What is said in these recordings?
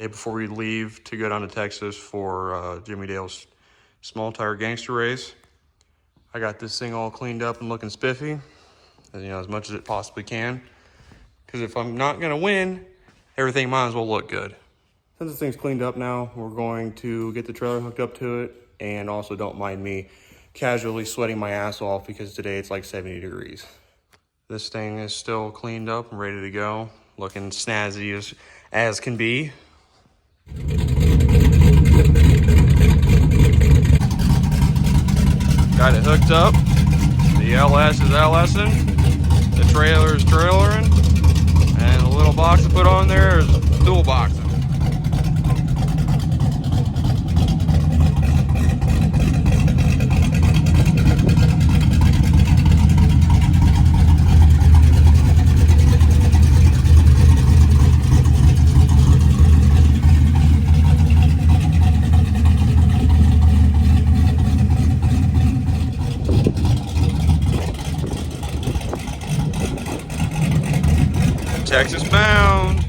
Day before we leave to go down to Texas for Jimmy Dale's small tire gangster race. I got this thing all cleaned up and looking spiffy, as much as it possibly can. Because if I'm not gonna win, everything might as well look good. Since this thing's cleaned up now, we're going to get the trailer hooked up to it, and also don't mind me casually sweating my ass off because today it's like 70 degrees. This thing is still cleaned up and ready to go, looking snazzy as can be. Got it hooked up. The LS is LSing. The trailer is trailering. And the little box to put on there is dual boxing. Texas bound.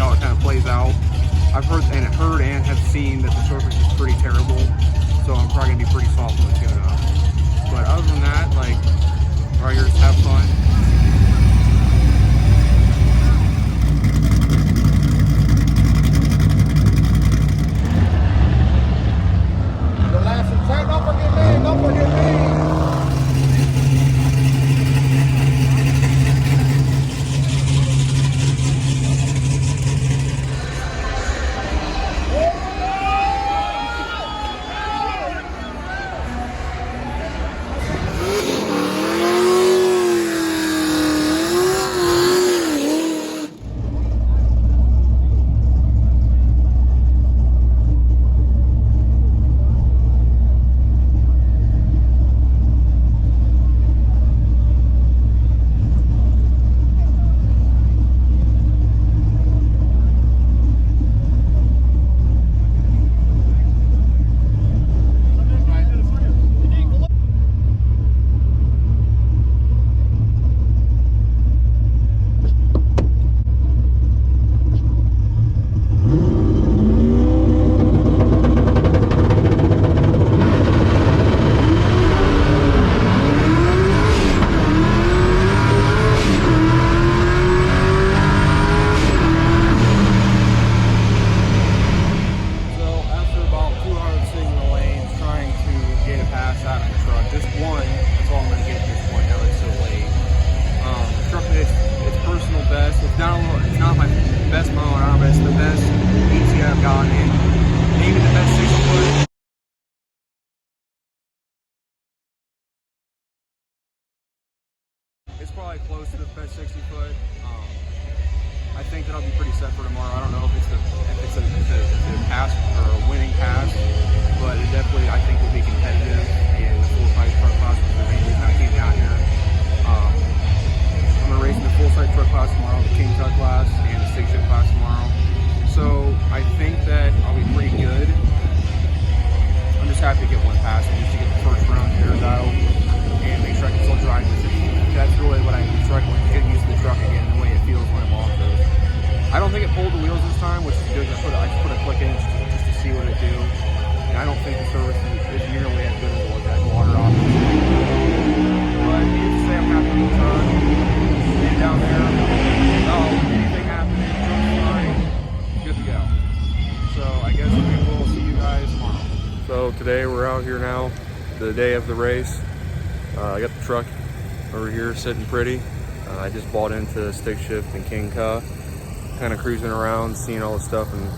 how it kind of plays out. I've heard and have seen that the surface is pretty terrible, so I'm probably gonna be pretty soft on the tune-up. But other than that, like, right here, just have fun. Don't forget me, don't forget me. It's not my best mile an hour, but it's the best ET I've gotten. Maybe the best 6 foot. It's probably close to the best 60 foot. I think that I'll be pretty set for tomorrow. I don't know if it's a pass or a winning pass, but it definitely I think will be competitive in the full size truck class with the main reason I came down here. I'm gonna race in the full size truck class tomorrow, the King Truck class, and the stick shift class tomorrow. So I think that I'll be pretty good. I'm just happy to get one pass and just to get the first round air dial and make sure I can still drive with it. That's really what I'm struggling to get used to the truck again, the way it feels when I'm off those. I don't think it pulled the wheels this time, which is good. I just put a click in just to see what it do. And I don't think the service is nearly as good as it was at water off. But needless to say, I'm happy with the truck. Being down there, anything happening, truck's fine, good to go. So I guess we will see you guys tomorrow. So today we're out here now, the day of the race. I got the truck over here sitting pretty. I just bought into stick shift and King Cuh, kind of cruising around, seeing all the stuff and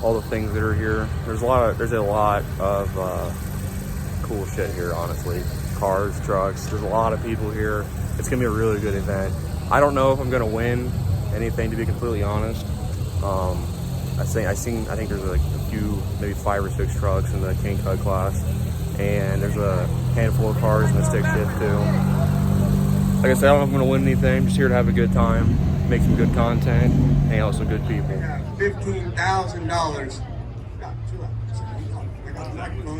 all the things that are here. There's a lot of cool shit here, honestly. Cars, trucks, there's a lot of people here. It's gonna be a really good event. I don't know if I'm gonna win anything, to be completely honest. I think there's like a few, maybe 5 or 6 trucks in the King Cuh class, and there's a handful of cars in the stick shift too. Like I said, I don't know if I'm gonna win anything. I'm just here to have a good time, make some good content, hang out with some good people. $15,000.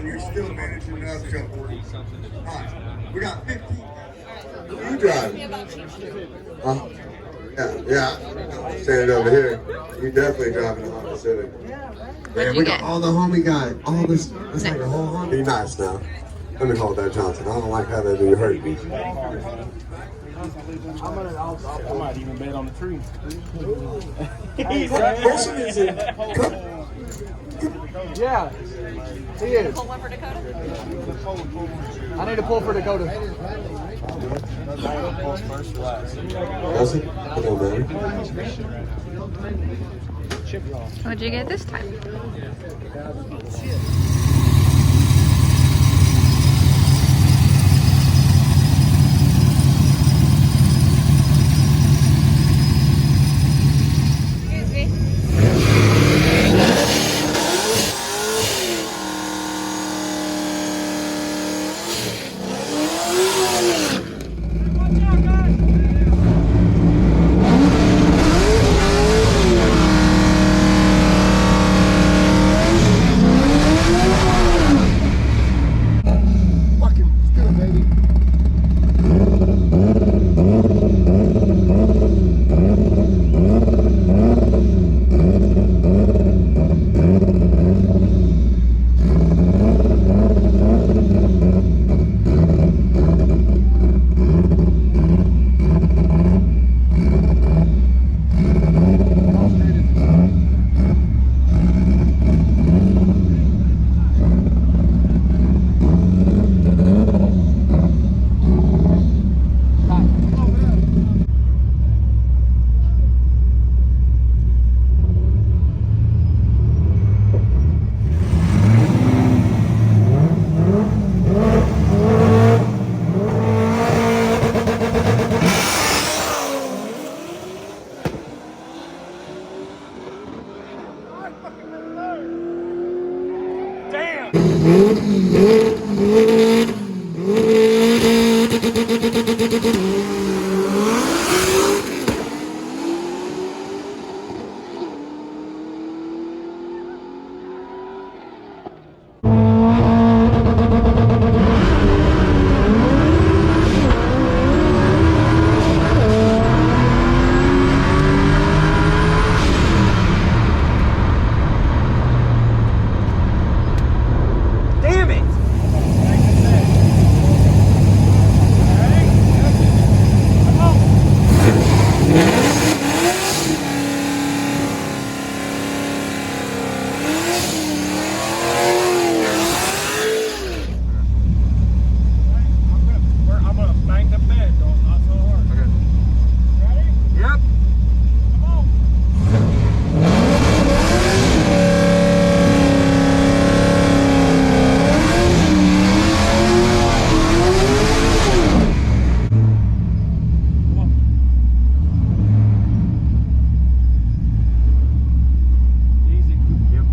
You're still managing that trouble. We got 15. You driving? Yeah. Stand over here. You definitely driving a Honda Civic. What'd We got all the homie guys. All this. It's like a whole Honda. Be nice now. Let me hold that Johnson. I don't like how they do you hurt me. I might even bet on the tree. Person is in. Yeah, he is. Pull one for Dakota? I need to pull for Dakota. Does it? It don't matter. What'd you get this time? I'm gonna bang the bed, though, not so hard. Okay. Ready? Yep. Come on. Come on. Easy. Yep.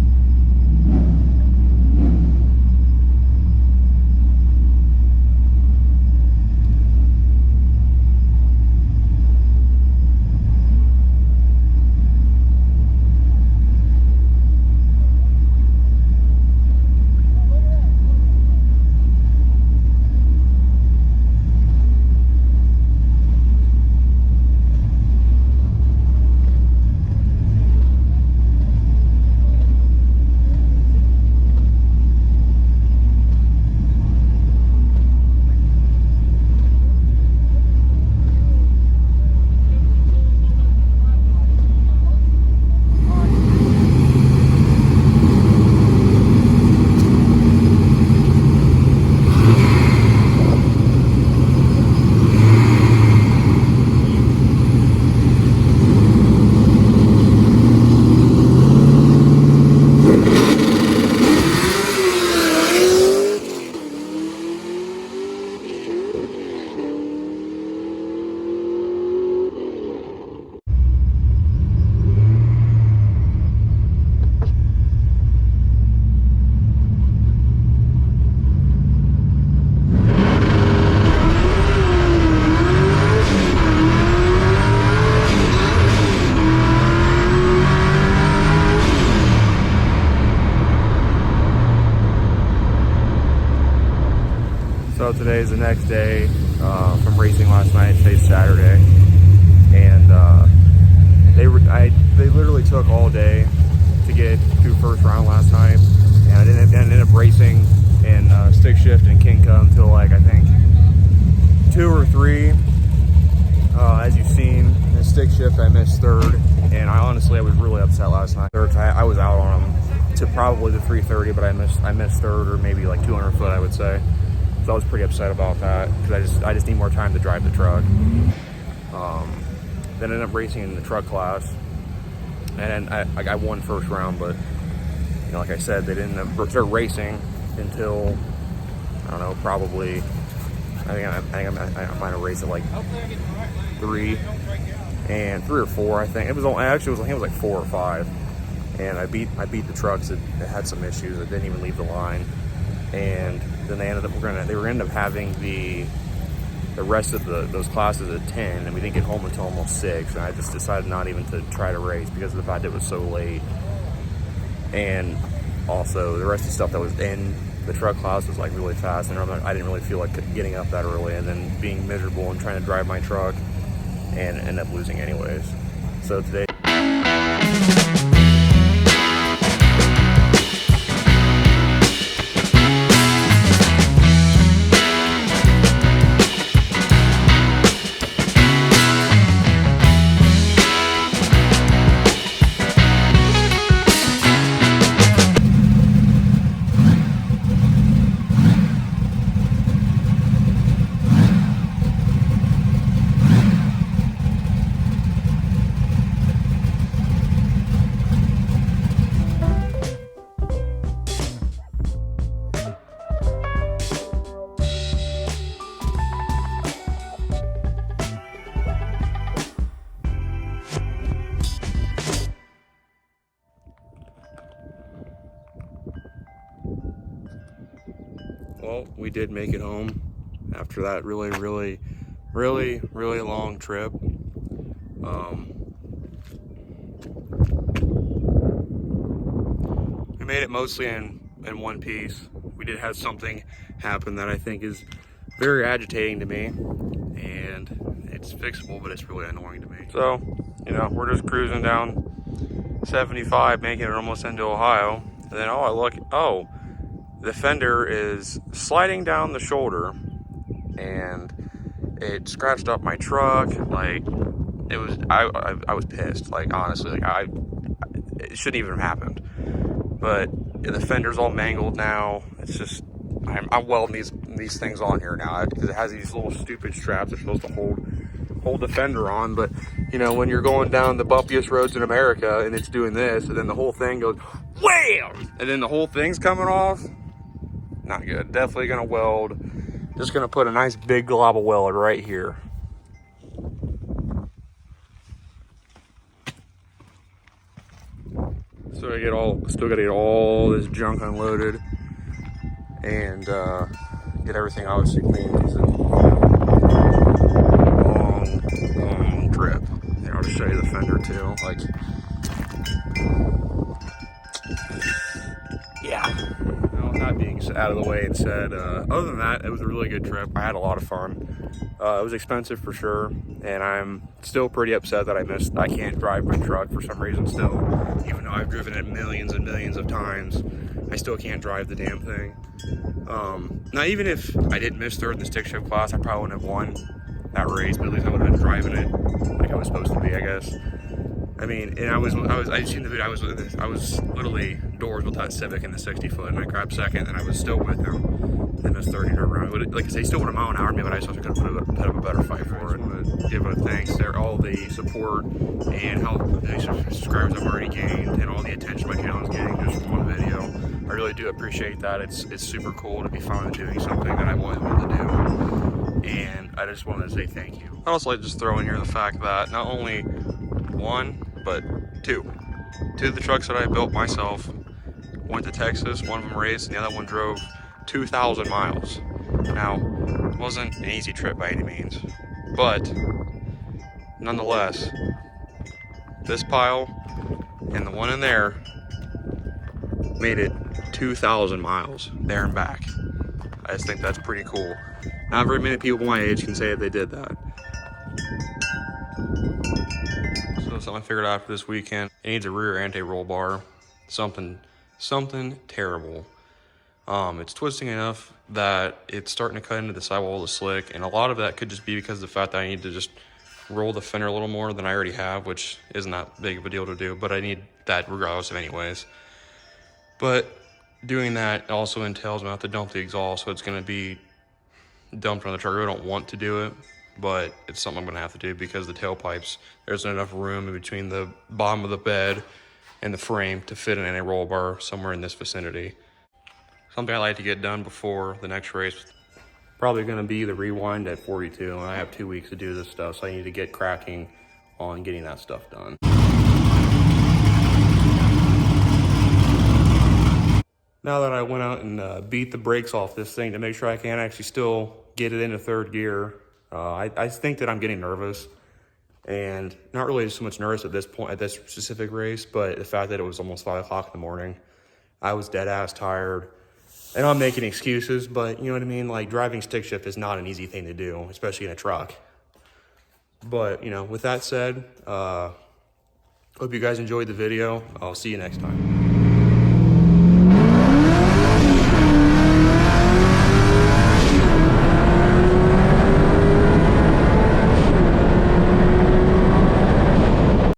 So today's the next day from racing last night. Today's Saturday, and they literally took all day to get through first round last night, and I ended up racing in stick shift and Kinka until like I think 2 or 3. As you've seen, in stick shift I missed third, and I was really upset last night. I was out on them to probably the 330, but I missed third, or maybe like 200 foot, I would say. So I was pretty upset about that because I just need more time to drive the truck. Then ended up racing in the truck class, and I won first round, but you know, like I said, they didn't start racing until I don't know, probably I might have raced at like 3 or 4. I think it was like 4 or 5, and I beat the trucks that had some issues that didn't even leave the line. And then they ended up having the rest of those classes at 10, and we didn't get home until almost 6. And I just decided not even to try to race because of the fact it was so late. And also the rest of the stuff that was in the truck class was like really fast, and I didn't really feel like getting up that early and then being miserable and trying to drive my truck and end up losing anyways. So today. Well, we did make it home after that really Really, really long trip. We made it mostly in one piece. We did have something happen that I think is very agitating to me, and it's fixable, but it's really annoying to me. So, you know, we're just cruising down 75, making it almost into Ohio, and then oh, the fender is sliding down the shoulder, and it scratched up my truck. Like, it was, I was pissed. Like, honestly, like it shouldn't even have happened. But the fender's all mangled now. It's just, I'm welding these things on here now because it has these little stupid straps that are supposed to hold the fender on. But you know, when you're going down the bumpiest roads in America and it's doing this, and then the whole thing goes wham, and then the whole thing's coming off. Not good. Definitely gonna weld. Just gonna put a nice big glob of weld right here. So still gotta get all this junk unloaded and get everything obviously clean. It's a long trip. And I'll just show you the fender too. Like, yeah. Well, that being out of the way and said, other than that, it was a really good trip. I had a lot of fun. It was expensive for sure, and I'm still pretty upset that I can't drive my truck for some reason still. Even though I've driven it millions and millions of times, I still can't drive the damn thing. Now, even if I didn't miss third in the stick shift class, I probably wouldn't have won that race, but at least I would have been driving it like I was supposed to be, I guess. I mean, and I seen the video. I was literally doors with that Civic in the 60-foot, and I grabbed second, and I was still with him. And missed 30 to run. Like I say, still went a mile an hour, but I still could have put up a better fight for it. But give a thanks to all the support and how many subscribers I've already gained, and all the attention my channel is getting just from one video. I really do appreciate that. It's super cool to be finally doing something that I've always wanted to do, and I just wanted to say thank you. I'd also like to just throw in here the fact that not only one, but two of the trucks that I built myself went to Texas. One of them raced, and the other one drove 2,000 miles. Now, it wasn't an easy trip by any means, but nonetheless, this pile and the one in there made it 2,000 miles there and back. I just think that's pretty cool. Not very many people my age can say that they did that. So something I figured out for this weekend, it needs a rear anti-roll bar. Something terrible. It's twisting enough that it's starting to cut into the sidewall of the slick, and a lot of that could just be because of the fact that I need to just roll the fender a little more than I already have, which isn't that big of a deal to do, but I need that regardless of anyways. But doing that also entails I'm gonna have to dump the exhaust, so it's gonna be dumped on the truck. I don't want to do it, but it's something I'm gonna have to do because the tailpipes, there's not enough room in between the bottom of the bed and the frame to fit in a roll bar somewhere in this vicinity. Something I like to get done before the next race. Probably gonna be the rewind at 42. I have 2 weeks to do this stuff, so I need to get cracking on getting that stuff done. Now that I went out and beat the brakes off this thing to make sure I can actually still get it into third gear, I think that I'm getting nervous. And not really so much nervous at this point, at this specific race, but the fact that it was almost 5 o'clock in the morning. I was dead ass tired. And I'm making excuses, but you know what I mean? Like, driving stick shift is not an easy thing to do, especially in a truck. But, you know, with that said, hope you guys enjoyed the video. I'll see you next time.